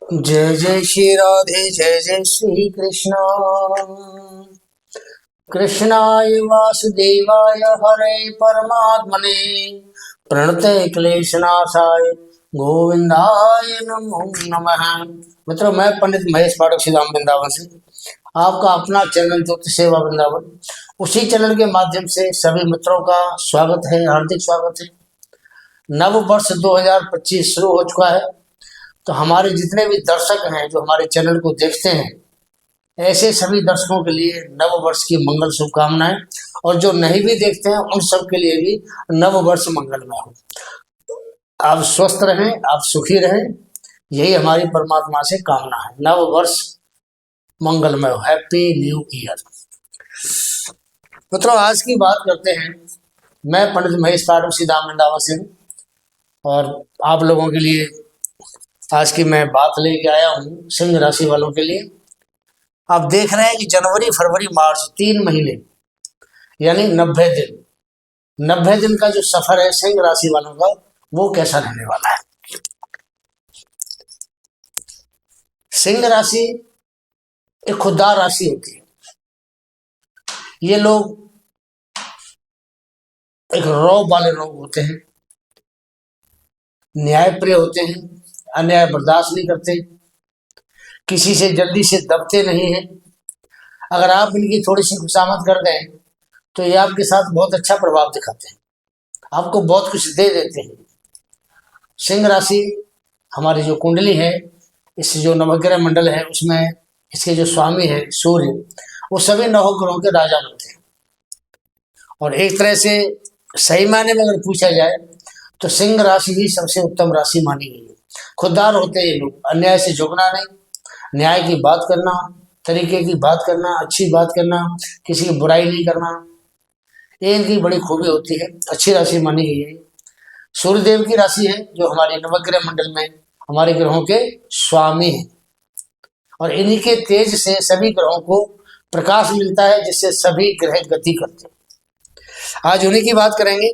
जय जय श्री राधे, जय जय श्री कृष्ण। कृष्णाय वासुदेवाय हरे परमात्मने प्रणतय क्लेशनाशाय गोविंदाय नमो नमः। मित्रों, मैं पंडित महेश पाठक श्री राम वृंदावन से आपका अपना चैनल ज्योति सेवा वृंदावन, उसी चैनल के माध्यम से सभी मित्रों का स्वागत है, हार्दिक स्वागत है। नव वर्ष 2025 शुरू हो चुका है, तो हमारे जितने भी दर्शक हैं जो हमारे चैनल को देखते हैं, ऐसे सभी दर्शकों के लिए नव वर्ष की मंगल शुभकामनाएं, और जो नहीं भी देखते हैं उन सब के लिए भी नव वर्ष मंगलमय हो। आप स्वस्थ रहें, आप सुखी रहें, यही हमारी परमात्मा से कामना है। नव वर्ष मंगलमय हो, हैप्पी न्यू ईयर। मित्रों, आज की बात करते हैं। मैं पंडित महेश पाठक श्री राम वृंदावन से हूँ, और आप लोगों के लिए आज की मैं बात लेके आया हूँ सिंह राशि वालों के लिए। आप देख रहे हैं कि जनवरी फरवरी मार्च 3 महीने यानी 90 दिन, 90 दिन का जो सफर है सिंह राशि वालों का, वो कैसा रहने वाला है। सिंह राशि एक खुददार राशि होती है। ये लोग एक रौब वाले लोग होते हैं, न्यायप्रिय होते हैं, अन्याय बर्दाश्त नहीं करते, किसी से जल्दी से दबते नहीं हैं। अगर आप इनकी थोड़ी सी खुशामद कर दें तो ये आपके साथ बहुत अच्छा प्रभाव दिखाते हैं, आपको बहुत कुछ दे देते हैं। सिंह राशि हमारी जो कुंडली है, इस जो नवग्रह मंडल है उसमें इसके जो स्वामी है सूर्य, वो सभी नवग्रहों के राजा बनते हैं। और एक तरह से सही मायने में अगर पूछा जाए तो सिंह राशि ही सबसे उत्तम राशि मानी गई है। खुददार होते हैं ये लोग, अन्याय से झुकना नहीं, न्याय की बात करना, तरीके की बात करना, अच्छी बात करना, किसी की बुराई नहीं करना, ये इनकी बड़ी खूबी होती है। अच्छी राशि मानी गई है। सूर्यदेव की राशि है जो हमारे नवग्रह मंडल में हमारे ग्रहों के स्वामी हैं, और इन्हीं के तेज से सभी ग्रहों को प्रकाश मिलता है, जिससे सभी ग्रह गति करते हैं। आज उन्हीं की बात करेंगे।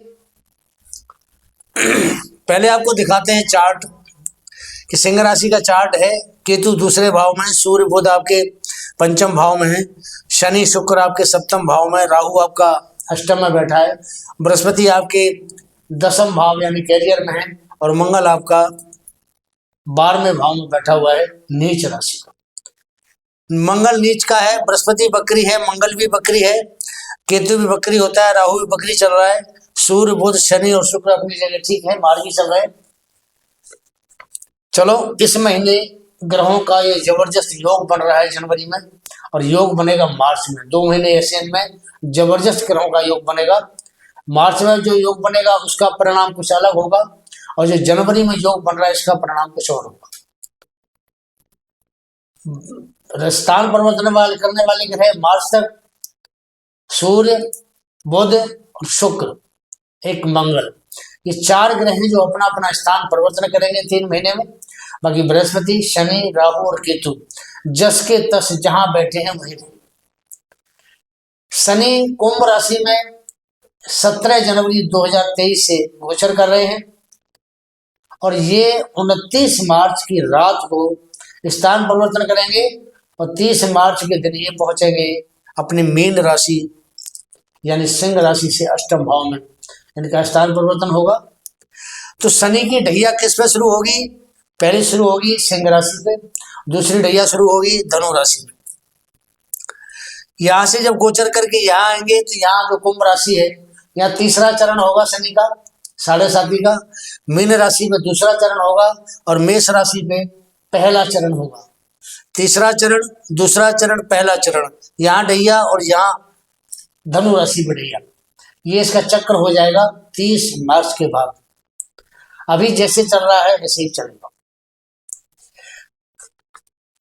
पहले आपको दिखाते हैं चार्ट कि सिंह राशि का चार्ट है। केतु दूसरे भाव में, सूर्य बुध आपके पंचम भाव में है, शनि शुक्र आपके सप्तम भाव में, राहु आपका अष्टम में बैठा है, बृहस्पति आपके दसम भाव यानी कैरियर में है, और मंगल आपका 12वें भाव में बैठा हुआ है नीच राशि का। मंगल नीच का है, बृहस्पति बकरी है, मंगल भी बकरी है, केतु भी बकरी होता है, राहु भी बकरी चल रहा है, सूर्य बुध शनि और शुक्र अपनी जगह ठीक है, मार्गी चल रहे हैं। चलो, इस महीने ग्रहों का ये जबरदस्त योग बन रहा है जनवरी में, और योग बनेगा मार्च में। 2 महीने ऐसे इनमें जबरदस्त ग्रहों का योग बनेगा। मार्च में जो योग बनेगा उसका परिणाम कुछ अलग होगा, और जो जनवरी में योग बन रहा है इसका परिणाम कुछ और होगा। स्थान परिवर्तन करने वाले ग्रह मार्च तक सूर्य बुध और शुक्र, एक मंगल, ये 4 ग्रह हैं जो अपना अपना स्थान परिवर्तन करेंगे 3 महीने में। बाकी बृहस्पति शनि राहु और केतु जस के तस जहां बैठे हैं वहीं। शनि कुंभ राशि में 17 जनवरी 2023 से गोचर कर रहे हैं, और ये 29 मार्च की रात को स्थान परिवर्तन करेंगे, और 30 मार्च के दिन ये पहुंचेंगे अपनी मीन राशि यानी सिंह राशि से अष्टम भाव में, इनका स्थान परिवर्तन होगा। तो शनि की ढैया किस पे शुरू होगी? पहली शुरू होगी सिंह राशि पे, दूसरी ढैया शुरू होगी धनु राशि में। यहां से जब गोचर करके यहाँ आएंगे तो यहाँ जो कुंभ राशि है, यहाँ तीसरा चरण होगा शनि का, 7.5 का। मीन राशि में दूसरा चरण होगा, और मेष राशि में पहला चरण होगा। तीसरा चरण, दूसरा चरण, पहला चरण, यहाँ ढैया और यहाँ धनु राशि में ढैया। ये इसका चक्र हो जाएगा 30 मार्च के बाद। अभी जैसे चल रहा है वैसे ही चलेगा।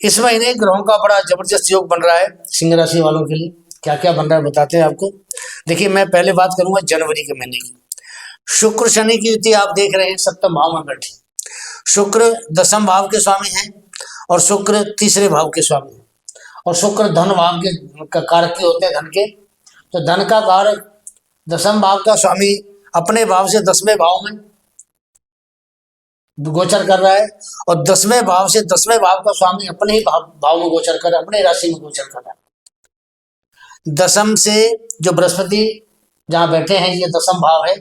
इस महीने ग्रहों का बड़ा जबरदस्त योग बन रहा है सिंह राशि वालों के लिए। क्या क्या बन रहा है बताते हैं आपको। देखिए, मैं पहले बात करूंगा जनवरी के महीने की। शुक्र शनि की युति आप देख रहे हैं, सप्तम भाव में बैठे। शुक्र दसम भाव के स्वामी हैं, और शुक्र तीसरे भाव के स्वामी हैं, और शुक्र धन भाव के कारक होते हैं, धन के। तो धन का कारक दसम भाव का स्वामी अपने भाव से 10वें भाव में, गोचर कर रहा है, और 10वें भाव से 10वें भाव का स्वामी अपने ही भाव में गोचर कर रहा है, अपने राशि में गोचर कर रहा है। दसम से जो बृहस्पति जहाँ बैठे हैं, ये दसम भाव है,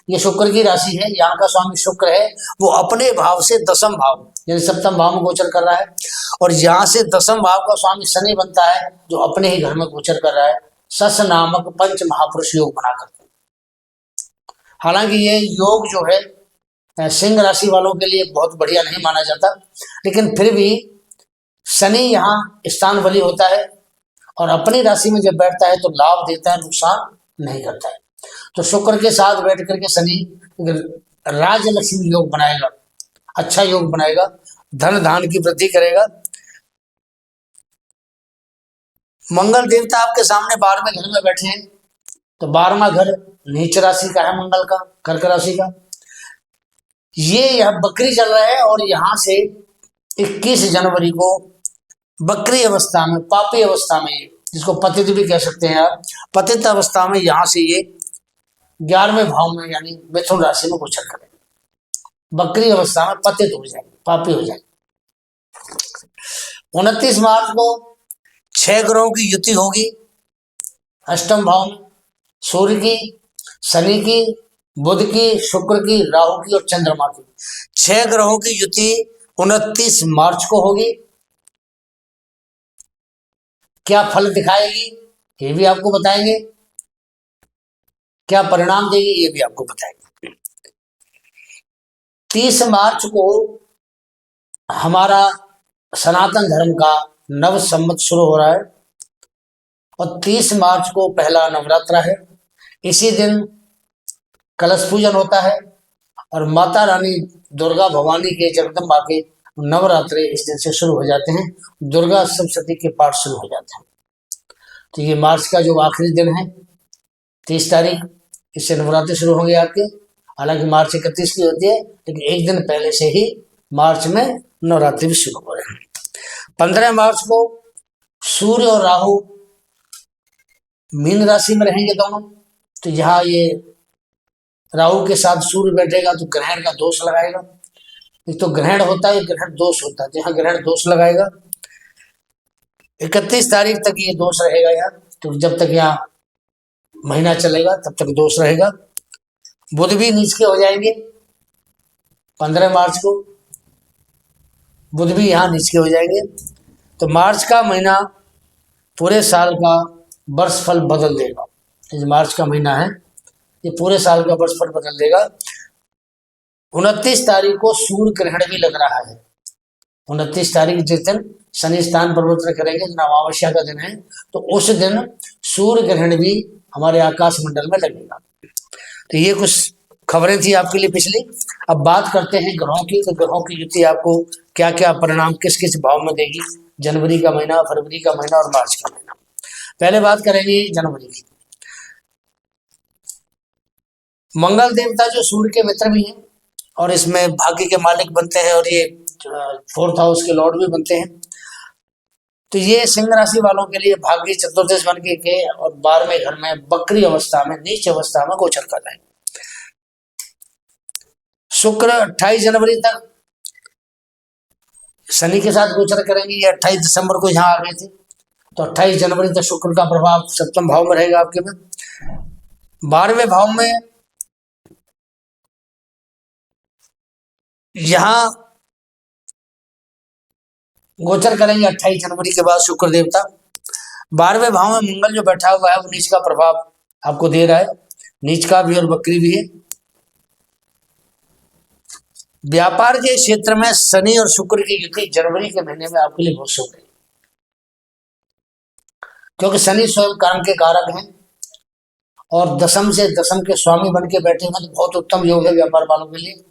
ये शुक्र की राशि है, यहाँ का स्वामी शुक्र है, वो अपने भाव से दसम भाव यानी सप्तम भाव में गोचर कर रहा है, और यहाँ से दसम भाव का स्वामी शनि बनता है, जो अपने ही घर में गोचर कर रहा है, सस नामक पंच महापुरुष योग बना करके। हालांकि ये योग जो है सिंह राशि वालों के लिए बहुत बढ़िया नहीं माना जाता, लेकिन फिर भी शनि यहाँ स्थान बली होता है, और अपनी राशि में जब बैठता है तो लाभ देता है, नुकसान नहीं करता है। तो शुक्र के साथ बैठ करके शनि राजलक्ष्मी योग बनाएगा, अच्छा योग बनाएगा, धन धान की वृद्धि करेगा। मंगल देवता आपके सामने 12वें घर में बैठे हैं, तो 12वां घर नीच राशि का है, मंगल का, कर्क राशि का। ये यह बकरी चल रहा है, और यहां से 21 जनवरी को बकरी अवस्था में, पापी अवस्था में, जिसको पतित भी कह सकते हैं आप, पतित अवस्था में यहां से ये 11वें भाव में यानी मिथुन राशि में गोचर करें, बकरी अवस्था में पतित हो जाए, पापी हो जाए। 29 मार्च को 6 ग्रहों की युति होगी अष्टम भाव में, सूर्य की, शनि की, बुध की, शुक्र की, राहु की और चंद्रमा की। 6 ग्रहों की युति 29 मार्च को होगी। क्या फल दिखाएगी ये भी आपको बताएंगे, क्या परिणाम देगी ये भी आपको बताएंगे। 30 मार्च को हमारा सनातन धर्म का नव संवत शुरू हो रहा है, और 30 मार्च को पहला नवरात्रा है। इसी दिन कलश पूजन होता है, और माता रानी दुर्गा भवानी के, जगदम्बा के नवरात्रे इस दिन से शुरू हो जाते हैं, दुर्गा सप्तशती के पाठ शुरू हो जाते हैं। तो ये मार्च का जो आखिरी दिन है 30 तारीख, इससे नवरात्रि शुरू होंगे आपके। हालांकि मार्च 31 की होती है, लेकिन एक दिन पहले से ही मार्च में नवरात्रि भी शुरू हो रहे हैं। 15 मार्च को सूर्य और राहु मीन राशि में रहेंगे दोनों, तो यहाँ ये राहु के साथ सूर्य बैठेगा तो ग्रहण का दोष लगाएगा। एक तो ग्रहण होता है, ग्रहण दोष होता है, यहाँ ग्रहण दोष लगाएगा। 31 तारीख तक ये दोष रहेगा यहाँ, तो जब तक यहाँ महीना चलेगा तब तक दोष रहेगा। बुध भी नीच के हो जाएंगे 15 मार्च को, बुध भी यहाँ नीच के हो जाएंगे। तो मार्च का महीना पूरे साल का वर्ष फल बदल देगा। ये मार्च का महीना है, ये पूरे साल का वर्ष फल बदल देगा। 29 तारीख को सूर्य ग्रहण भी लग रहा है। 29 तारीख जिस दिन शनि स्थान परिवर्तन करेंगे, दिन अमावस्या का दिन है, तो उस दिन सूर्य ग्रहण भी हमारे आकाश मंडल में लगेगा। तो ये कुछ खबरें थी आपके लिए पिछली। अब बात करते हैं ग्रहों की, तो ग्रहों की युति आपको क्या क्या परिणाम किस किस भाव में देगी, जनवरी का महीना, फरवरी का महीना और मार्च का महीना। पहले बात करेंगे जनवरी की। मंगल देवता जो सूर्य के मित्र भी हैं, और इसमें भाग्य के मालिक बनते हैं, और ये 4th हाउस के लॉर्ड भी बनते हैं। तो ये सिंह राशि वालों के लिए भाग्य चतुर्दश बन के और 12वें घर में बकरी अवस्था में, नीच अवस्था में गोचर कर रहे हैं। शुक्र 28 जनवरी तक शनि के साथ गोचर करेंगे, ये 28 दिसंबर को यहाँ आ गए थे, तो 28 जनवरी तक शुक्र का प्रभाव सप्तम भाव में रहेगा आपके में। 12वें भाव में यहां गोचर करेंगे 28 जनवरी के बाद शुक्र देवता। 12वें भाव में मंगल जो बैठा हुआ है वो नीच का प्रभाव आपको दे रहा है, नीच का भी और बकरी भी है। व्यापार के क्षेत्र में शनि और शुक्र की युति जनवरी के महीने में आपके लिए बहुत शुभ है, क्योंकि शनि स्वयं काम के कारक हैं, और दशम से दशम के स्वामी बन के बैठे हैं, तो बहुत उत्तम योग है व्यापार वालों के लिए।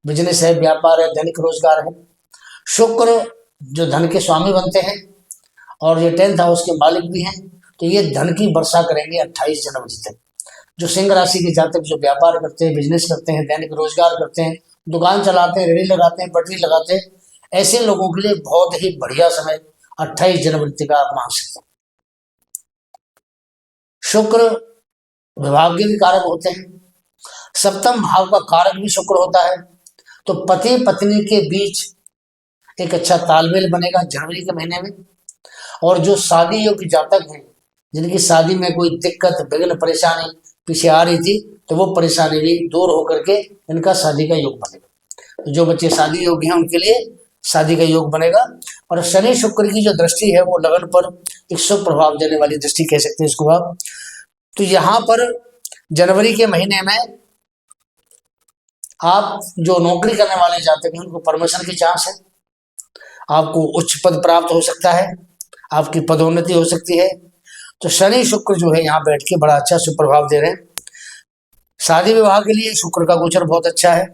बिजनेस है, व्यापार है, धनिक रोजगार है। शुक्र जो धन के स्वामी बनते हैं, और ये 10th हाउस के मालिक भी हैं, तो ये धन की वर्षा करेंगे 28 जनवरी तक। जो सिंह राशि के जातक जो व्यापार करते हैं, बिजनेस करते हैं, दैनिक रोजगार करते हैं, दुकान चलाते हैं, रेडी लगाते हैं, पटरी लगाते हैं, ऐसे लोगों के लिए बहुत ही बढ़िया समय 28 जनवरी तक आप मान सकते हैं। शुक्र विभाग के भी कारक होते हैं, सप्तम भाव का कारक भी शुक्र होता है, तो पति पत्नी के बीच एक अच्छा तालमेल बनेगा जनवरी के महीने में। और जो शादी योग्य जातक हैं, जिनकी शादी में कोई दिक्कत विघ्न परेशानी पीछे आ रही थी, तो वो परेशानी भी दूर होकर के इनका शादी का योग बनेगा। तो जो बच्चे शादी योग्य हैं उनके लिए शादी का योग बनेगा। और शनि शुक्र की जो दृष्टि है वो लगन पर एक शुभ प्रभाव देने वाली दृष्टि कह सकते हैं इसको आप। तो यहाँ पर जनवरी के महीने में आप जो नौकरी करने वाले जातक हैं उनको प्रमोशन की चांस है, आपको उच्च पद प्राप्त हो सकता है, आपकी पदोन्नति हो सकती है। तो शनि शुक्र जो है यहाँ बैठ के बड़ा अच्छा शुभ प्रभाव दे रहे हैं। शादी विवाह के लिए शुक्र का गोचर बहुत अच्छा है।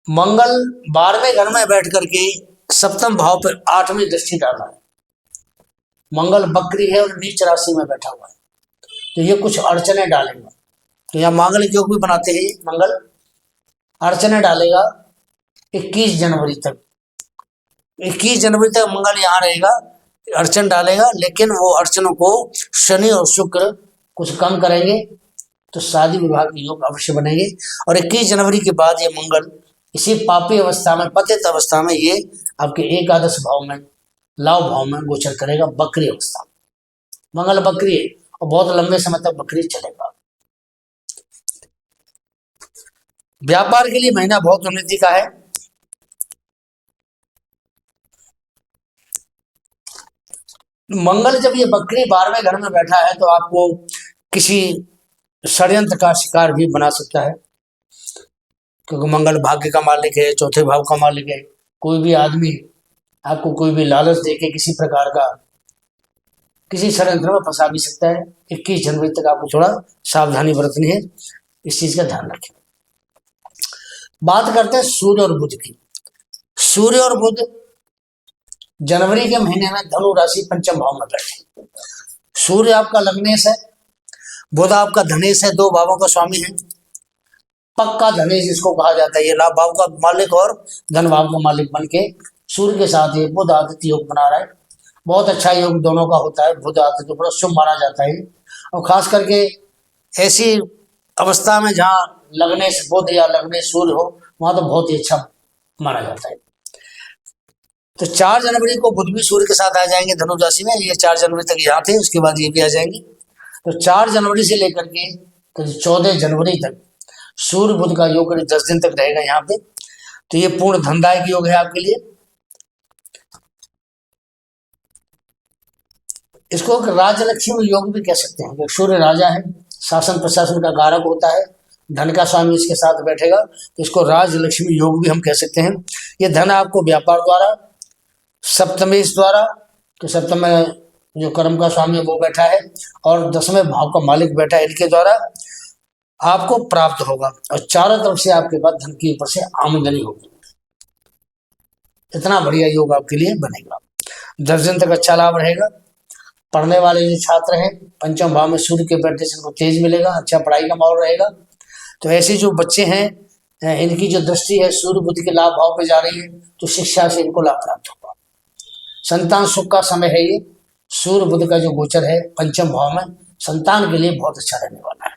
मंगल 12वें घर में बैठ करके सप्तम भाव पर 8वीं दृष्टि डाल रहा है। मंगल बकरी है और नीच राशि में बैठा हुआ है, तो ये कुछ अड़चने डालेगा। तो यहाँ मांगलिक योग भी बनाते हैं, मंगल अड़चने डालेगा 21 जनवरी तक। 21 जनवरी तक मंगल यहाँ रहेगा, अड़चन डालेगा, लेकिन वो अड़चनों को शनि और शुक्र कुछ कम करेंगे, तो शादी विवाह के योग अवश्य बनेंगे। और 21 जनवरी के बाद ये मंगल इसी पापी अवस्था में, पतित अवस्था में, ये आपके एकादश भाव में, लाभ भाव में गोचर करेगा, बकरी अवस्था में। मंगल बकरी है और बहुत लंबे समय तक बकरी चलेगा। व्यापार के लिए महीना बहुत उन्नति का है। मंगल जब ये बकरी 12वें घर में बैठा है तो आपको किसी षड्यंत्र का शिकार भी बना सकता है, क्योंकि मंगल भाग्य का मालिक है, चौथे भाव का मालिक है। कोई भी आदमी आपको कोई भी लालच देके किसी प्रकार का किसी षड्यंत्र में फंसा भी सकता है। 21 जनवरी तक आपको थोड़ा सावधानी बरतनी है, इस चीज का ध्यान रखें। बात करते हैं सूर्य और बुध की। सूर्य और बुध जनवरी के महीने में धनु राशि पंचम भाव में बैठे। सूर्य आपका लग्नेश है, बुध आपका धनेश है, 2 भावों का स्वामी है। पक्का धनेश जिसको कहा जाता है, ये लाभ भाव का मालिक और धन भाव का मालिक बन के सूर्य के साथ ये बुध आदित्य योग बना रहा है। बहुत अच्छा योग दोनों का होता है, बुध आदित्य बड़ा शुभ माना जाता है। और खास करके ऐसी अवस्था में जहाँ लग्नेश बुध या लग्नेश सूर्य हो, वहां तो बहुत ही अच्छा माना जाता है। तो 4 जनवरी को बुध भी सूर्य के साथ आ जाएंगे धनु राशि में। ये 4 जनवरी तक यहाँ थे, उसके बाद ये भी आ जाएंगे। तो 4 जनवरी से लेकर के तो 14 जनवरी तक सूर्य बुध का योग करीब 10 दिन तक रहेगा यहाँ पे। तो ये पूर्ण धनदायक योग है आपके लिए। इसको राजलक्ष्मी योग भी कह सकते हैं। सूर्य राजा है, शासन प्रशासन का कारक होता है, धन का स्वामी इसके साथ बैठेगा, तो इसको राजलक्ष्मी योग भी हम कह सकते हैं। ये धन आपको व्यापार द्वारा, सप्तमेश द्वारा, तो सप्तम में जो कर्म का स्वामी है वो बैठा है और 10वें भाव का मालिक बैठा है, इनके द्वारा आपको प्राप्त होगा। और चारों तरफ से आपके पास धन की ऊपर से आमदनी होगी। इतना बढ़िया योग आपके लिए बनेगा। 10 दिन तक अच्छा लाभ रहेगा। पढ़ने वाले जो छात्र हैं, पंचम भाव में सूर्य के बैठने से इनको तेज मिलेगा, अच्छा पढ़ाई का माहौल रहेगा। तो ऐसे जो बच्चे हैं, इनकी जो दृष्टि है सूर्य बुध के लाभ भाव पे जा रही है, तो शिक्षा से इनको लाभ प्राप्त होगा। संतान सुख का समय है ये। सूर्य बुध का जो गोचर है पंचम भाव में, संतान के लिए बहुत अच्छा रहने वाला है।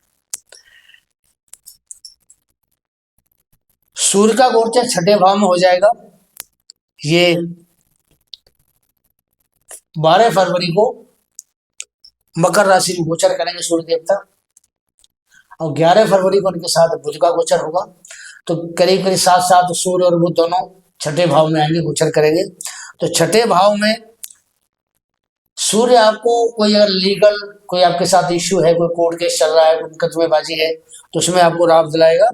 सूर्य का गोचर 6ठे भाव में हो जाएगा। ये 12 फरवरी को मकर राशि में गोचर करेंगे सूर्य देवता, और 11 फरवरी को उनके साथ बुध का गोचर होगा। तो करीब करीब 7 सूर्य और बुध दोनों 6ठे भाव में आएंगे, गोचर करेंगे। तो 6ठे भाव में सूर्य आपको कोई अगर लीगल कोई आपके साथ इश्यू है, कोई कोर्ट केस चल रहा है, कोई मुकदमेबाजी है, तो उसमें आपको राहत दिलाएगा।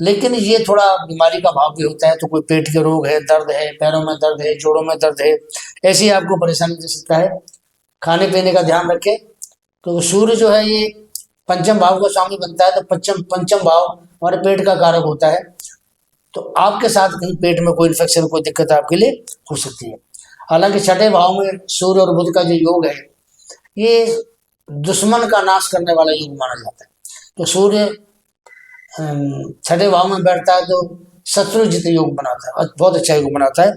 लेकिन ये थोड़ा बीमारी का भाव भी होता है, तो कोई पेट के रोग है, दर्द है, पैरों में दर्द है, जोड़ों में दर्द है, ऐसी आपको परेशानी दे सकता है। खाने पीने का ध्यान रखें, तो सूर्य जो है ये पंचम भाव का स्वामी बनता है, तो पंचम भाव हमारे पेट का कारक होता है। तो आपके साथ कहीं पेट में कोई इन्फेक्शन, कोई दिक्कत आपके लिए हो सकती है। हालांकि 6ठे भाव में सूर्य और बुध का जो योग है, ये दुश्मन का नाश करने वाला योग माना जाता है। तो सूर्य 6ठे भाव में बैठता है तो शत्रु जित योग बनाता है, बहुत अच्छा योग बनाता है।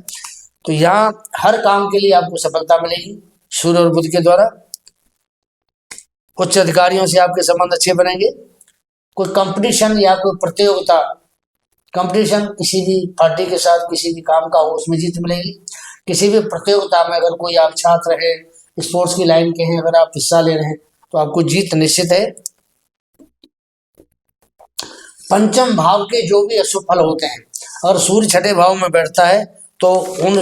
तो यहाँ हर काम के लिए आपको सफलता मिलेगी सूर्य और बुध के द्वारा। उच्च अधिकारियों से आपके संबंध अच्छे बनेंगे। कोई कंपटीशन या कोई प्रतियोगिता, कंपटीशन किसी भी पार्टी के साथ किसी भी काम का हो उसमें जीत मिलेगी। किसी भी प्रतियोगिता में अगर कोई आप छात्र है, स्पोर्ट्स की लाइन के हैं, अगर आप हिस्सा ले रहे हैं तो आपको जीत निश्चित है। पंचम भाव के जो भी अशुभ फल होते हैं, और सूर्य छठे भाव में बैठता है तो उन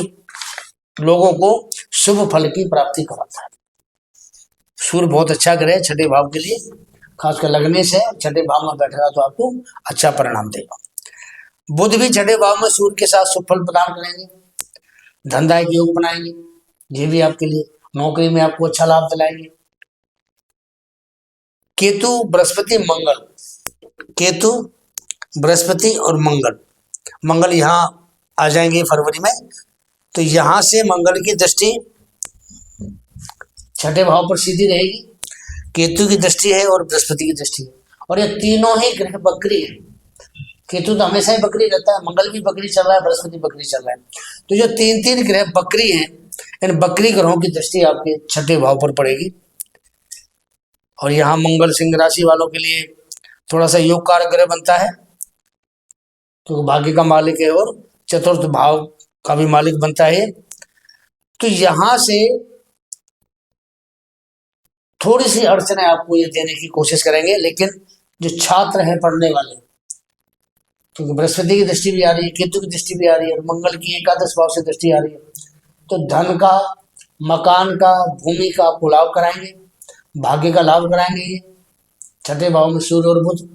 लोगों को शुभ फल की प्राप्ति कराता है। सूर्य बहुत अच्छा ग्रह है छठे भाव के लिए, खासकर लगने से छठे भाव में बैठेगा तो आपको अच्छा परिणाम देगा। बुध भी छठे भाव में सूर्य के साथ शुभ फल प्रदान करेंगे, धनदायक योग बनाएंगे, ये भी आपके लिए नौकरी में आपको अच्छा लाभ दिलाएंगे। केतु बृहस्पति मंगल, केतु बृहस्पति और मंगल यहाँ आ जाएंगे फरवरी में, तो यहां से मंगल की दृष्टि छठे भाव पर सीधी रहेगी, केतु की दृष्टि है और बृहस्पति की दृष्टि है, और ये तीनों ही ग्रह बकरी है। केतु तो हमेशा ही बकरी रहता है, मंगल भी बकरी चल रहा है, बृहस्पति बकरी चल रहा है, तो जो तीन तीन ग्रह बकरी हैं, इन बकरी ग्रहों की दृष्टि आपके छठे भाव पर पड़ेगी। और यहाँ मंगल सिंह राशि वालों के लिए थोड़ा सा योग कारक ग्रह बनता है, क्योंकि भाग्य का मालिक है और चतुर्थ भाव का भी मालिक बनता है। तो यहां से थोड़ी सी अड़चने आपको ये देने की कोशिश करेंगे, लेकिन जो छात्र हैं पढ़ने वाले, क्योंकि बृहस्पति की दृष्टि भी आ रही है, केतु की दृष्टि भी आ रही है, और मंगल की एकादश भाव से दृष्टि आ रही है, तो धन का, मकान का, भूमि का आपको लाभ कराएंगे, भाग्य का लाभ कराएंगे। ये छठे भाव में सूर्य और बुध,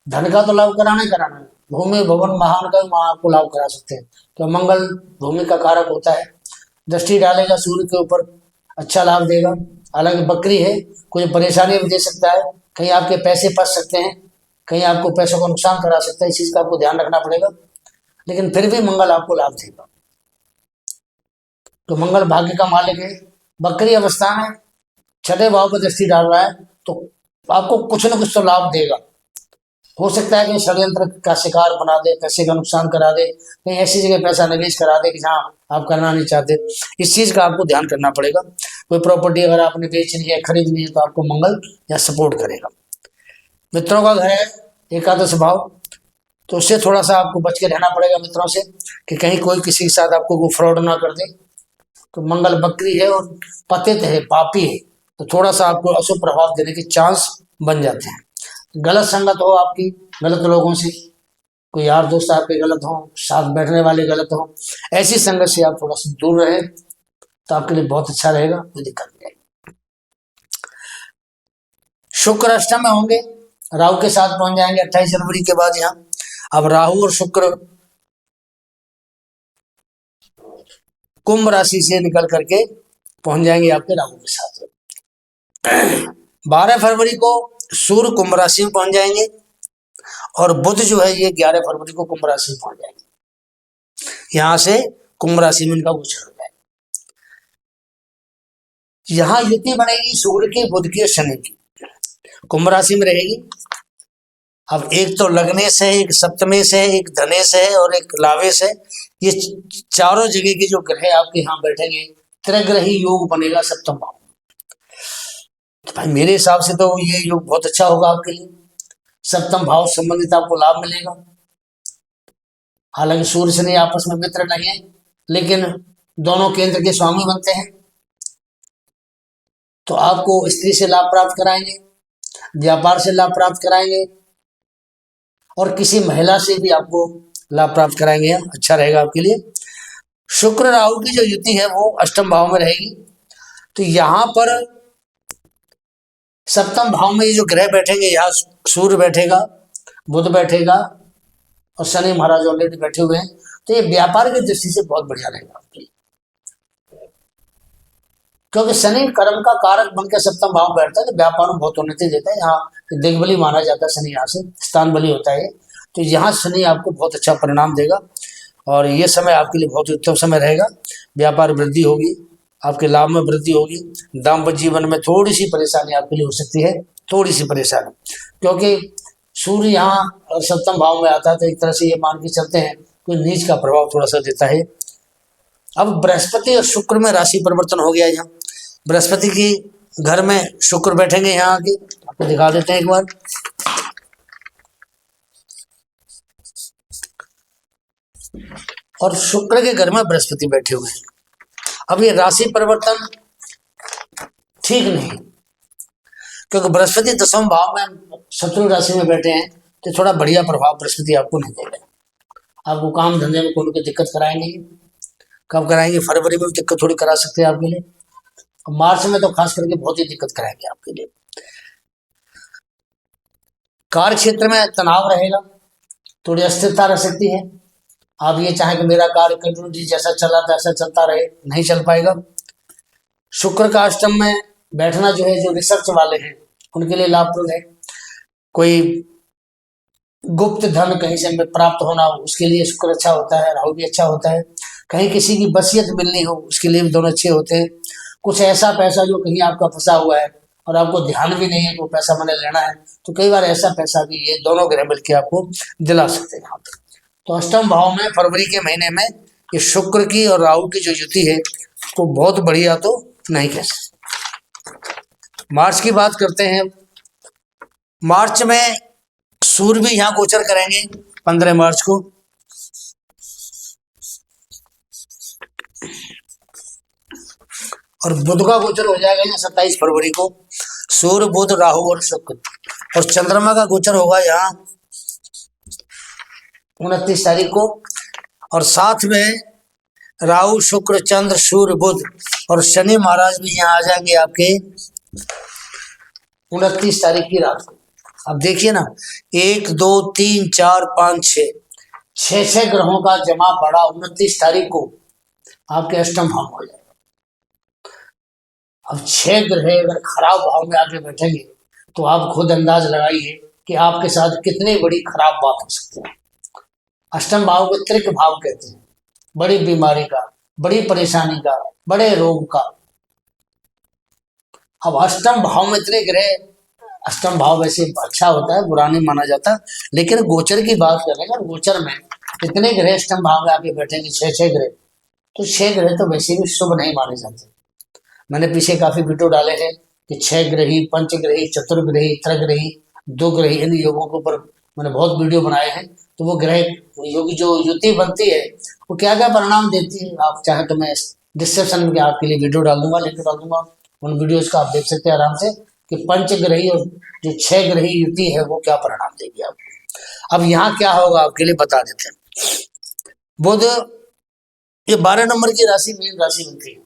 धन का तो लाभ कराना ही कराना है, भूमि भवन महान का भी वहां आपको लाभ करा सकते हैं, तो मंगल भूमि का कारक होता है, दृष्टि डालेगा सूर्य के ऊपर, अच्छा लाभ देगा। हालांकि बकरी है, कोई परेशानी भी दे सकता है, कहीं आपके पैसे फंस सकते हैं, कहीं आपको पैसों का नुकसान करा सकता है, इस चीज का आपको ध्यान रखना पड़ेगा, लेकिन फिर भी मंगल आपको लाभ देगा। तो मंगल भाग्य का मालिक है, बकरी अवस्था में छठे भाव पर दृष्टि डाल रहा है, तो आपको कुछ न कुछ तो लाभ देगा। हो सकता है कि षड्यंत्र का शिकार बना दे, पैसे का नुकसान करा दे, कहीं ऐसी जगह पैसा निवेश करा दे कि जहाँ आप करना नहीं चाहते, इस चीज का आपको ध्यान करना पड़ेगा। कोई प्रॉपर्टी अगर आपने बेचनी है, खरीदनी है, तो आपको मंगल या सपोर्ट करेगा। मित्रों का घर है एकादश भाव, तो उससे थोड़ा सा आपको बच के रहना पड़ेगा मित्रों से, कि कहीं कोई किसी के साथ आपको कोई फ्रॉड ना कर दे। तो मंगल बकरी है और पतित है, पापी है, तो थोड़ा सा आपको अशुभ प्रभाव देने के चांस बन जाते हैं। गलत संगत हो आपकी, गलत लोगों से, कोई यार दोस्त आपके गलत हो, साथ बैठने वाले गलत हो, ऐसी संगत से आप थोड़ा सा दूर रहे तो आपके लिए बहुत अच्छा रहेगा, कोई दिक्कत नहीं आएगी। शुक्र अष्टम में होंगे, राहु के साथ पहुंच जाएंगे 28 जनवरी के बाद यहाँ। अब राहु और शुक्र कुंभ राशि से निकल करके पहुंच जाएंगे आपके राहु के साथ। 12 फरवरी को सूर्य कुंभ राशि में पहुंच जाएंगे, और बुध जो है ये 11 फरवरी को कुंभ राशि में पहुंच जाएंगे। यहां से कुंभ राशि में इनका गोचर हो जाएगा। यहां युति बनेगी सूर्य की, बुध की और शनि की, कुंभ राशि में रहेगी। अब एक तो लगने से है, एक सप्तमे से है, एक धने से है और एक लावे से। ये चारों जगह के जो ग्रह आपके यहाँ बैठेंगे, त्रिग्रही योग बनेगा सप्तम भाव। तो भाई मेरे हिसाब से तो ये योग बहुत अच्छा होगा आपके लिए, सप्तम भाव संबंधित आपको लाभ मिलेगा। हालांकि सूर्य शनि आपस में मित्र नहीं है, लेकिन दोनों केंद्र के स्वामी बनते हैं, तो आपको स्त्री से लाभ प्राप्त कराएंगे, व्यापार से लाभ प्राप्त कराएंगे, और किसी महिला से भी आपको लाभ प्राप्त कराएंगे, अच्छा रहेगा आपके लिए। शुक्र राहु की जो युति है वो अष्टम भाव में रहेगी, तो यहां पर सप्तम भाव में ये जो ग्रह बैठेंगे, यहाँ सूर्य बैठेगा, बुध बैठेगा और शनि महाराज ऑलरेडी बैठे हुए हैं, तो ये व्यापार की दृष्टि से बहुत बढ़िया रहेगा आपके लिए, क्योंकि शनि कर्म का कारक बनकर सप्तम भाव में बैठता है, तो व्यापार में बहुत उन्नति देता है। यहाँ दिग्बली माना जाता है शनि, यहाँ से स्थान बली होता है, तो यहाँ शनि आपको बहुत अच्छा परिणाम देगा, और ये समय आपके लिए बहुत उत्तम समय रहेगा। व्यापार वृद्धि होगी, आपके लाभ में वृद्धि होगी। दाम्पत्य जीवन में थोड़ी सी परेशानी आपके लिए हो सकती है, थोड़ी सी परेशानी, क्योंकि सूर्य यहाँ सप्तम भाव में आता है, तो एक तरह से ये मान के चलते हैं कोई नीच का प्रभाव थोड़ा सा देता है। अब बृहस्पति और शुक्र में राशि परिवर्तन हो गया। यहाँ बृहस्पति की घर में शुक्र बैठेंगे यहाँ आके, आपको दिखा देते हैं एक बार। और शुक्र के घर में बृहस्पति बैठे हुए हैं। अब ये राशि परिवर्तन ठीक नहीं, क्योंकि बृहस्पति दसम भाव में शत्रु राशि में बैठे हैं, तो थोड़ा बढ़िया प्रभाव बृहस्पति आपको नहीं देगा। आपको काम धंधे में कोई दिक्कत कराएंगे। कब कराएंगे? फरवरी में दिक्कत थोड़ी करा सकते हैं आपके लिए, मार्च में तो खास करके बहुत ही दिक्कत कराएंगे आपके लिए। कार्य क्षेत्र में तनाव रहेगा, थोड़ी अस्थिरता रह सकती है। आप ये चाहें कि मेरा कार्य कंटिन्यू जैसा चला था ऐसा चलता रहे, नहीं चल पाएगा। शुक्र का अष्टम में बैठना जो है, जो रिसर्च वाले हैं उनके लिए लाभप्रद है। कोई गुप्त धन कहीं से प्राप्त होना हो, उसके लिए शुक्र अच्छा होता है, राहु भी अच्छा होता है। कहीं किसी की वसीयत मिलनी हो, उसके लिए भी दोनों अच्छे होते हैं। कुछ ऐसा पैसा जो कहीं आपका फंसा हुआ है और आपको ध्यान भी नहीं है कि वो पैसा मैंने लेना है, तो कई बार ऐसा पैसा भी ये दोनों ग्रह मिलकर आपको दिला सकते हैं। तो अष्टम भाव में फरवरी के महीने में ये शुक्र की और राहु की जो युति है वो बहुत बढ़िया तो नहीं कह सकते। मार्च की बात करते हैं। मार्च में सूर्य भी यहाँ गोचर करेंगे 15 मार्च को। और बुध का गोचर हो जाएगा यहाँ 27 फरवरी को। सूर्य, बुध, राहु और शुक्र, और चंद्रमा का गोचर होगा यहाँ 29 तारीख को। और साथ में राहु, शुक्र, चंद्र, सूर्य, बुध और शनि महाराज भी यहाँ आ जाएंगे आपके 29 तारीख की रात को। अब देखिए ना, 1 2 3 4 5 6 6 ग्रहों का जमा बड़ा 29 तारीख को आपके अष्टम भाव हो जाएगा। अब 6 ग्रह अगर खराब भाव में आके बैठेंगे तो आप खुद अंदाज लगाइए कि आपके साथ कितनी बड़ी खराब बात हो सकती है। अष्टम भाव को त्रिक भाव कहते हैं, बड़ी बीमारी का, बड़ी परेशानी का, बड़े रोग का। अब अष्टम भाव में इतने ग्रह, अष्टम भाव वैसे अच्छा होता है, बुरा नहीं माना जाता, लेकिन गोचर की बात करेंगे, गोचर में इतने ग्रह अष्टम भाव में आके बैठेंगे 6 ग्रह, तो 6 ग्रह तो वैसे भी शुभ नहीं माने जाते। मैंने पीछे काफी वीडियो डाले हैं कि 6 ग्रही, पंचग्रही, चतुर्ग्रही, त्रिग्रही, 2 ग्रही, इन योगों के ऊपर मैंने बहुत वीडियो बनाए हैं। तो वो ग्रह योगी जो युति बनती है वो क्या क्या परिणाम देती है, आप चाहे तो मैं डिस्क्रिप्शन में आपके लिए वीडियो डाल दूंगा, लिंक डाल दूंगा, उन वीडियोज का आप देख सकते हैं आराम से कि पंचग्रही और जो 6 ग्रही युति है वो क्या परिणाम देगी आपको। अब यहाँ क्या होगा आपके लिए बता देते हैं। बुध ये 12 नंबर की राशि मीन राशि बनती है।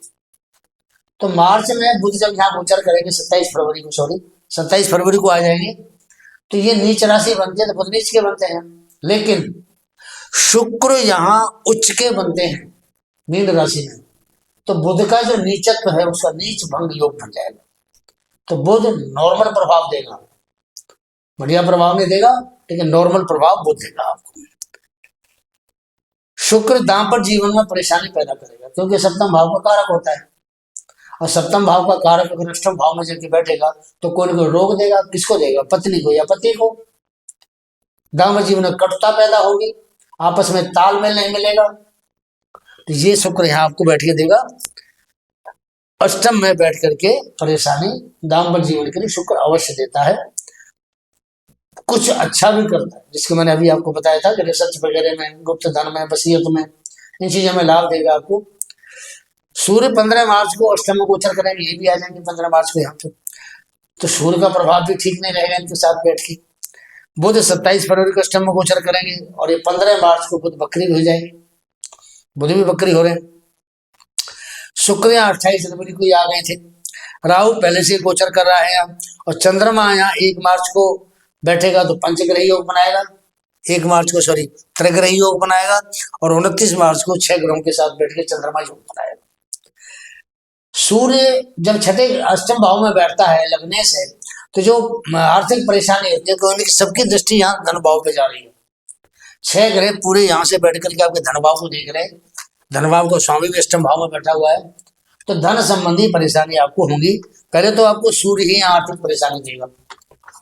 तो मार्च में बुध जब यहाँ गोचर करेंगे 27 फरवरी को आ जाएंगे, तो ये नीच राशि बनती है, तो बुध नीच के बनते हैं। लेकिन शुक्र यहाँ उच्च के बनते हैं मीन राशि में, तो बुध का जो नीचत्व है उसका नीच भंग योग बन जाएगा। तो बुध नॉर्मल प्रभाव देगा, बढ़िया प्रभाव नहीं देगा, लेकिन नॉर्मल प्रभाव बुध देगा आपको। शुक्र दांपत्य जीवन में परेशानी पैदा करेगा, क्योंकि सप्तम भाव का कारक होता है, और सप्तम भाव का कारक अगर अष्टम भाव में जाके बैठेगा तो कोई कोई रोग देगा। किसको देगा? पत्नी को या पति को। दाम्पत्य जीवन में कटुता पैदा होगी, आपस में तालमेल नहीं मिलेगा। तो ये शुक्र यहाँ आपको बैठ के देगा, अष्टम में बैठ करके परेशानी दाम्पत्य जीवन के लिए शुक्र अवश्य देता है। कुछ अच्छा भी करता है, जिसको मैंने अभी आपको बताया था कि रिसर्च वगैरह में, गुप्त धन में, वसीयत में, इन चीजों में लाभ देगा आपको। सूर्य 15 मार्च को अष्टम में गोचर करेंगे, ये भी आ जाएंगे 15 मार्च को यहाँ पे, तो सूर्य का प्रभाव भी ठीक नहीं रहेगा इनके साथ बैठ के। बुध 27 फरवरी को अष्टम में गोचर करेंगे, और ये 15 मार्च को बुध बकरी हो जाएंगे, बुध भी बकरी हो रहे हैं। शुक्र यहाँ 28 जनवरी को आ गए थे, राहु पहले से गोचर कर रहा है यहाँ, और चंद्रमा यहाँ 1 मार्च को बैठेगा तो पंचग्रही योग बनाएगा, 1 मार्च को त्रिग्रही योग बनाएगा, और 29 मार्च को 6 ग्रहों के साथ बैठ के चंद्रमा योग बनाएगा। सूर्य जब छठे अष्टम भाव में बैठता है लगने से, तो जो आर्थिक परेशानी होती है, क्योंकि सबकी दृष्टि यहाँ धन भाव पे जा रही है। 6 ग्रह पूरे यहाँ से बैठ करके आपके धन भाव को देख रहे हैं, धन भाव को स्वामी भी अष्टम भाव में बैठा हुआ है, तो धन संबंधी परेशानी आपको होगी। पहले तो आपको सूर्य ही आर्थिक परेशानी देगा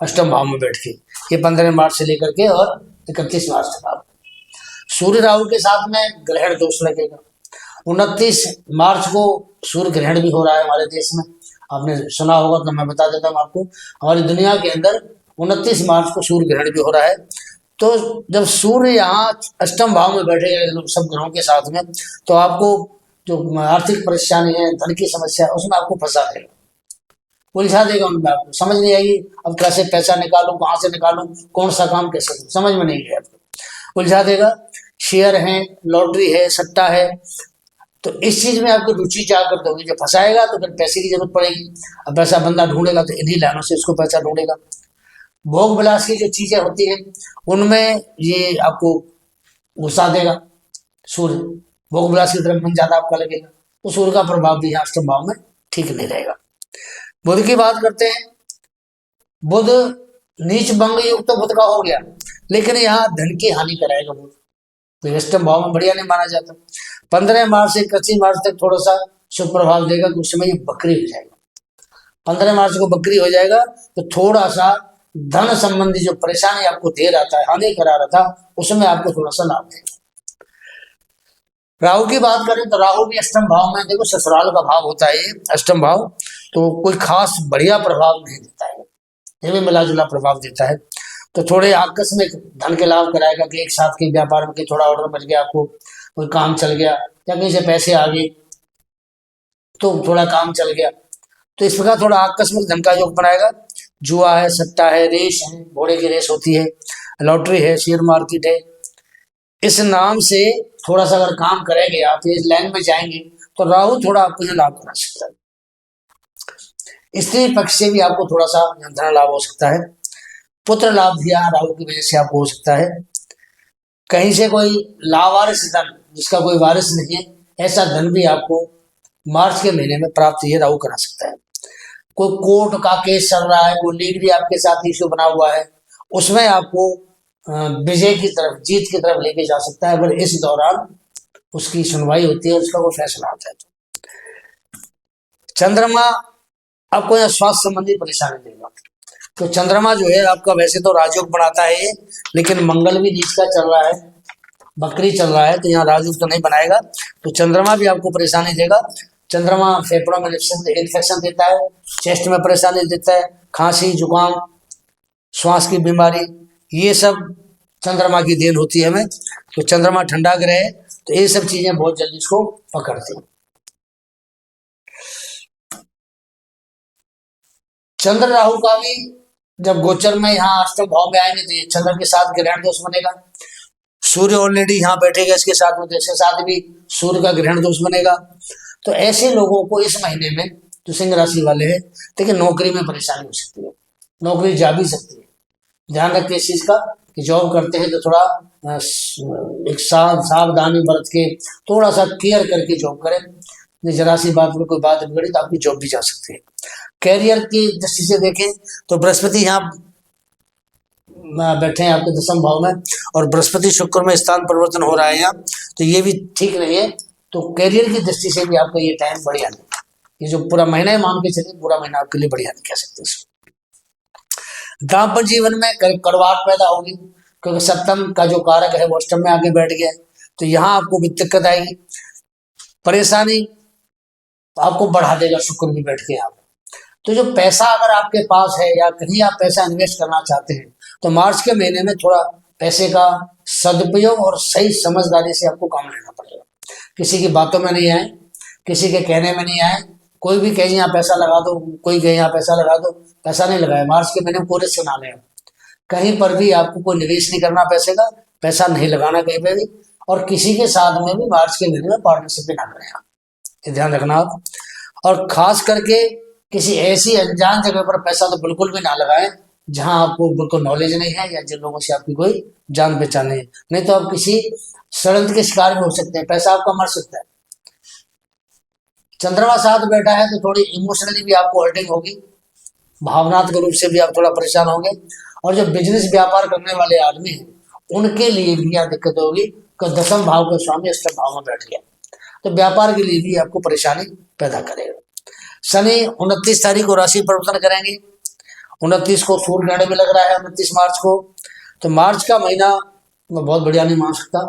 अष्टम भाव में बैठ के, ये 15 मार्च से लेकर के और 31 मार्च तक आपको। सूर्य राहु के साथ में ग्रहण दोष लगेगा। 29 मार्च को सूर्य ग्रहण भी हो रहा है हमारे देश में, आपने सुना होगा तो मैं बता देता हूँ आपको। हमारी दुनिया के अंदर 29 मार्च को सूर्य ग्रहण भी हो रहा है। तो जब सूर्य यहाँ अष्टम भाव में बैठेगा सब ग्रहों के साथ में, तो आपको जो आर्थिक परेशानी है, धन की समस्या है, उसमें आपको फंसा देगा, उलझा देगा, उनमें आपको समझ नहीं आएगी अब कैसे पैसा निकालूं, कहाँ से निकालूं, कौन सा काम कैसे करूं, समझ में नहीं आएगा, आपको उलझा देगा। शेयर है, लॉटरी है, सट्टा है, तो इस चीज में आपकी रुचि जागृत होगी। जब फंसाएगा तो फिर पैसे की जरूरत पड़ेगी। अब पैसा बंदा ढूंढेगा तो इन्हीं लाइनों से उसको पैसा ढूंढेगा। भोग विलास की जो चीजें होती हैं उनमें ये आपको घुसा देगा सूर्य, भोग विलास की तरफ मन ज्यादा आपका लगेगा, तो सूर्य का प्रभाव भी यहाँ अष्टम भाव में ठीक नहीं रहेगा। बुध की बात करते हैं। बुध नीच भंग युक्त तो बुध का हो गया, लेकिन यहाँ धन की हानि कराएगा बुध, तो अष्टम भाव में बढ़िया नहीं माना जाता। 15 मार्च से 21 मार्च तक थोड़ा सा शुभ प्रभाव देगा कि उस समय ये बकरी हो जाएगा। 15 मार्च को बकरी हो जाएगा तो थोड़ा सा धन संबंधी जो परेशानी आपको दे रहा था, हानि करा रहा था, उसमें आपको थोड़ा सा लाभ देगा। राहु की बात करें तो राहु भी अष्टम भाव में, देखो ससुराल का भाव होता है अष्टम भाव, तो कोई खास बढ़िया प्रभाव नहीं देता है, ये भी मिला जुला प्रभाव देता है। तो थोड़े आकस्मिक धन के लाभ कराएगा कि एक साथ के व्यापार में थोड़ा ऑर्डर मिल गया, आपको कोई काम चल गया या कहीं से पैसे आ गए तो थोड़ा काम चल गया, तो इस प्रकार थोड़ा आकस्मिक धन का योग बनाएगा। जुआ है, सट्टा है, रेस है, घोड़े की रेस होती है, लॉटरी है, शेयर मार्केट है, इस नाम से थोड़ा सा अगर काम करेंगे आप, इस लाइन में जाएंगे तो राहु थोड़ा आपको यहाँ लाभ करा सकता है। स्त्री पक्ष से भी आपको थोड़ा सा धन लाभ हो सकता है। पुत्र लाभ भी यहाँ राहु की वजह से आपको हो सकता है। कहीं से कोई लावारिस धन, जिसका कोई वारिस नहीं है, ऐसा धन भी आपको मार्च के महीने में प्राप्त ये राहु करा सकता है। कोई कोर्ट का केस चल रहा है, कोई लीगली आपके साथ इश्यू बना हुआ है, उसमें आपको विजय की तरफ, जीत की तरफ लेके जा सकता है, अगर इस दौरान उसकी सुनवाई होती है, उसका कोई फैसला आता है तो। चंद्रमा आपको यहाँ स्वास्थ्य संबंधी परेशानी देगा, तो चंद्रमा जो है आपका वैसे तो राजयोग बनाता है ये, लेकिन मंगल भी नीच का चल रहा है, बकरी चल रहा है, तो यहाँ राजयोग तो नहीं बनाएगा, तो चंद्रमा भी आपको परेशानी देगा। चंद्रमा फेफड़ों में इन्फेक्शन देता है, चेस्ट में परेशानी देता है, खांसी, जुकाम, श्वास की बीमारी, ये सब चंद्रमा की देन होती है हमें। तो चंद्रमा ठंडा ग्रह है, तो ये सब चीजें बहुत जल्दी इसको पकड़ती हैं। चंद्र राहु का भी जब गोचर में यहाँ अष्टम भाव में आएंगे तो ये चंद्र के साथ ग्रहण दोष बनेगा। सूर्य ऑलरेडी यहाँ बैठेगा इसके साथ में, तो इसके साथ भी सूर्य का ग्रहण दोष बनेगा। तो ऐसे लोगों को इस महीने में, जो सिंह राशि वाले हैं, देखिए नौकरी में परेशानी हो सकती है, नौकरी जा भी सकती है। ध्यान रखते इस चीज का कि जॉब करते हैं तो थोड़ा एक सावधानी बरत के थोड़ा सा केयर करके जॉब करें। जरा सी बात में कोई बात बिगड़ी तो आपकी जॉब भी जा सकती है। कैरियर की दृष्टि से देखें तो बृहस्पति यहाँ बैठे हैं आपके दसम भाव में, और बृहस्पति शुक्र में स्थान परिवर्तन हो रहा है यहाँ, तो ये भी ठीक नहीं है। तो कैरियर की दृष्टि से भी आपका ये टाइम बढ़िया नहीं, ये जो पूरा महीना है मान के चलिए, पूरा महीना आपके लिए बढ़िया नहीं कह सकते इसको। दाम्पत्य जीवन में कड़वाहट पैदा होगी, क्योंकि सप्तम का जो कारक है वो अष्टम में आके बैठ गया है, तो यहाँ आपको भी दिक्कत आएगी, परेशानी आपको बढ़ा देगा शुक्र भी बैठ के यहाँ। तो जो पैसा अगर आपके पास है या कहीं आप पैसा इन्वेस्ट करना चाहते हैं, तो मार्च के महीने में थोड़ा पैसे का सदुपयोग और सही समझदारी से आपको काम लेना पड़ेगा। किसी की बातों में नहीं आए, किसी के कहने में नहीं आए, कोई भी कहे यहाँ पैसा लगा दो, कोई कहे यहाँ पैसा लगा दो, पैसा नहीं लगाए। मार्च के महीने में पूरे से ना लें, कहीं पर भी आपको कोई निवेश नहीं करना पैसे का, पैसा नहीं लगाना कहीं पे भी, और किसी के साथ में भी मार्च के महीने में पार्टनरशिप भी ना करें आप, ये ध्यान रखना आप। और खास करके किसी ऐसी अनजान जगह पर पैसा तो बिल्कुल भी ना लगाएं जहां आपको बिल्कुल नॉलेज नहीं है या जिन लोगों से आपकी कोई जान पहचान नहीं है, नहीं तो आप किसी षड्यंत्र के शिकार भी हो सकते हैं, पैसा आपका मर सकता है। चंद्रमा साथ बैठा है तो थोड़ी इमोशनली भी आपको हर्टिंग होगी, भावनात्मक रूप से भी आप थोड़ा परेशान होंगे, और जो बिजनेस व्यापार करने वाले आदमी हैं उनके लिए भी यहाँ दिक्कत होगी कि दसम भाव का स्वामी अष्टम भाव में बैठ गया, तो व्यापार के लिए भी आपको परेशानी पैदा करेगा। शनि 29 तारीख को राशि परिवर्तन करेंगे, 29 को सूर्य ग्रहण भी लग रहा है 29 मार्च को, तो मार्च का महीना मैं बहुत बढ़िया नहीं मान सकता,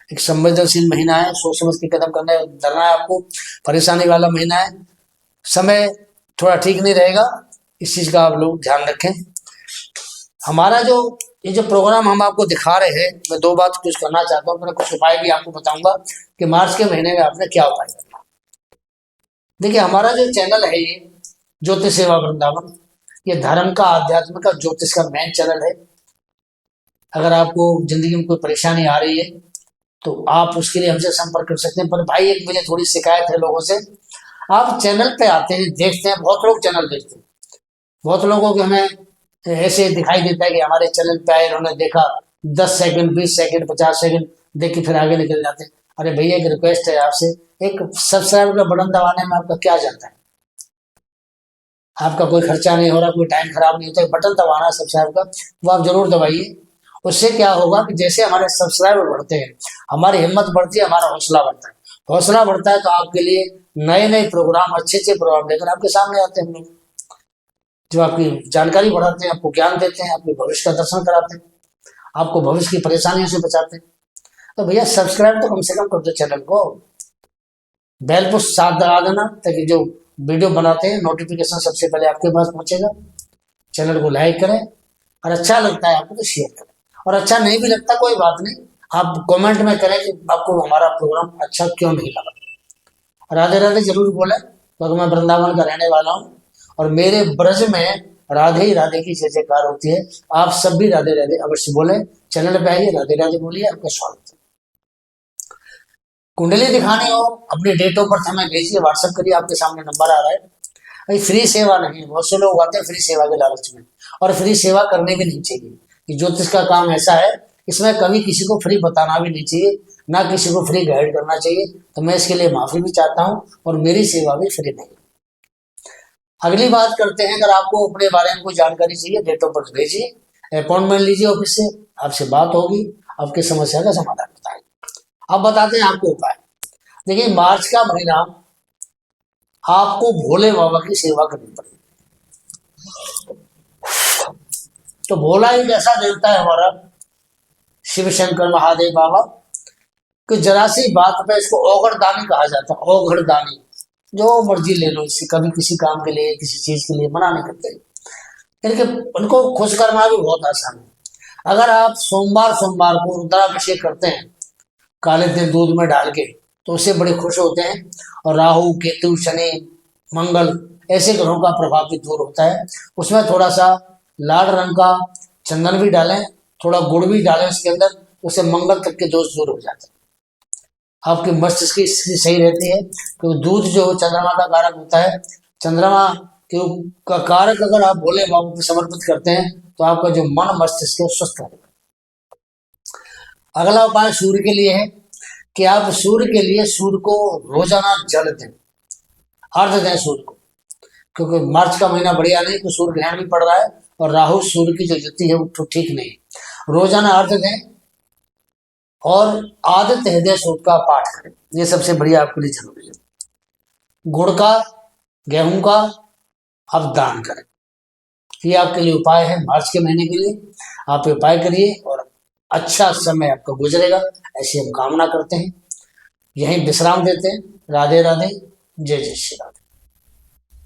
एक संवेदनशील महीना है, सोच समझ के कदम करना धरना है आपको, परेशानी वाला महीना है। समय थोड़ा ठीक नहीं रहेगा, इस चीज़ का आप लोग ध्यान रखें। हमारा जो ये जो प्रोग्राम हम आपको दिखा रहे हैं, मैं दो बात कुछ करना चाहता हूँ, मैं कुछ उपाय भी आपको बताऊंगा कि मार्च के महीने में आपने क्या उपाय करना। देखिए, हमारा जो चैनल है ये ज्योतिष सेवा वृंदावन, ये धर्म का, आध्यात्म का, ज्योतिष का मेन चैनल है। अगर आपको जिंदगी में कोई परेशानी आ रही है तो आप उसके लिए हमसे संपर्क कर सकते हैं। पर भाई, एक मुझे थोड़ी शिकायत है लोगों से, आप चैनल पे आते हैं, देखते हैं, बहुत लोग चैनल देखते हैं, बहुत लोगों को हमें ऐसे दिखाई देता है कि हमारे चैनल पे आए, उन्होंने देखा 10 सेकंड, 20 सेकंड, 50 सेकंड देख के फिर आगे निकल जाते हैं। अरे भैया, एक रिक्वेस्ट है आपसे, एक सब्सक्राइब का बटन दबाने में आपका क्या जाता है? आपका कोई खर्चा नहीं हो रहा, कोई टाइम खराब नहीं होता, बटन दबाना है सब्सक्राइब का, वो आप जरूर दबाइए। उससे क्या होगा कि जैसे हमारे सब्सक्राइबर बढ़ते हैं, हमारी हिम्मत बढ़ती है, हमारा हौसला बढ़ता है। हौसला बढ़ता है तो आपके लिए नए नए प्रोग्राम, अच्छे अच्छे प्रोग्राम लेकर आपके सामने आते हैं हम लोग, जो आपकी जानकारी बढ़ाते हैं, आपको ज्ञान देते हैं, आपके भविष्य का दर्शन कराते हैं, आपको भविष्य की परेशानियों से बचाते हैं। तो भैया, सब्सक्राइब तो कम से कम कर दो चैनल को, बेल को साथ दबा देना, ताकि जो वीडियो बनाते हैं नोटिफिकेशन सबसे पहले आपके पास पहुंचेगा। चैनल को लाइक करें, और अच्छा लगता है आपको तो शेयर करें, और अच्छा नहीं भी लगता कोई बात नहीं, आप कमेंट में करें कि आपको हमारा प्रोग्राम अच्छा क्यों नहीं लगा। राधे राधे जरूर बोले, क्योंकि मैं वृंदावन का रहने वाला हूँ और मेरे ब्रज में राधे ही राधे की जय जयकार होती है। आप सब भी राधे राधे अवश्य बोले, चैनल पे आइए, राधे राधे बोलिए, आपका स्वागत है। कुंडली दिखानी हो, अपनी डेट ऑफ बर्थ हमें भेजिए, व्हाट्सएप करिए, आपके सामने नंबर आ रहा है। भाई, फ्री सेवा नहीं है, बहुत से लोग आते हैं फ्री सेवा के लालच में, और फ्री सेवा करनी भी नहीं चाहिए। कि ज्योतिष का काम ऐसा है, इसमें कभी किसी को फ्री बताना भी नहीं चाहिए, ना किसी को फ्री गाइड करना चाहिए। तो मैं इसके लिए माफी भी चाहता हूँ, और मेरी सेवा भी फ्री नहीं। अगली बात करते हैं, अगर आपको अपने बारे में कोई जानकारी चाहिए, डेट ऑफ बर्थ भेजिए, अपॉइंटमेंट लीजिए ऑफिस से, आपसे बात होगी, आपकी समस्या का समाधान बताएंगे। अब बताते हैं आपको उपाय। देखिए, मार्च का महीना आपको भोले बाबा की सेवा करनी पड़ेगी। तो भोला एक ऐसा देवता है हमारा, शिव शंकर महादेव बाबा, कि जरा सी बात पे इसको औगड़दानी कहा जाता है। औगड़दानी, जो मर्जी ले लो, इससे कभी किसी काम के लिए, किसी चीज के लिए मना नहीं करते, इनके उनको खुश करना भी बहुत आसान है। अगर आप सोमवार सोमवार को रुद्राभिषेक करते हैं काले तिल दूध में डाल के, तो उससे बड़े खुश होते हैं, और राहु, केतु, शनि, मंगल, ऐसे ग्रहों का प्रभाव भी दूर होता है। उसमें थोड़ा सा लाल रंग का चंदन भी डालें, थोड़ा गुड़ भी डालें उसके अंदर, उससे मंगल तक के दोष दूर हो जाते हैं। आपके मस्तिष्क की स्थिति सही रहती है, क्योंकि दूध जो चंद्रमा का कारक होता है, चंद्रमा के का कारक अगर आप भोले बाबा को समर्पित करते हैं, तो आपका जो मन मस्तिष्क है स्वस्थ रहेगा। अगला उपाय सूर्य के लिए है, कि आप सूर्य के लिए, सूर्य को रोजाना जल दें, अर्घ दें सूर्य को, क्योंकि मार्च का महीना बढ़िया नहीं, तो सूर्य ग्रहण भी पड़ रहा है, और राहु सूर्य की जो युति है वो ठीक नहीं। रोजाना अर्घ दें, और आदित्य हृदय सूक्त का पाठ करें, ये सबसे बढ़िया आपके लिए जरूरी है। गुड़ का, गेहूं का आप दान करें, ये आपके लिए उपाय है मार्च के महीने के लिए। आप उपाय करिए और अच्छा समय आपका गुजरेगा, ऐसी हम कामना करते हैं। यहीं विश्राम देते हैं। राधे राधे, जय जय श्री राधे।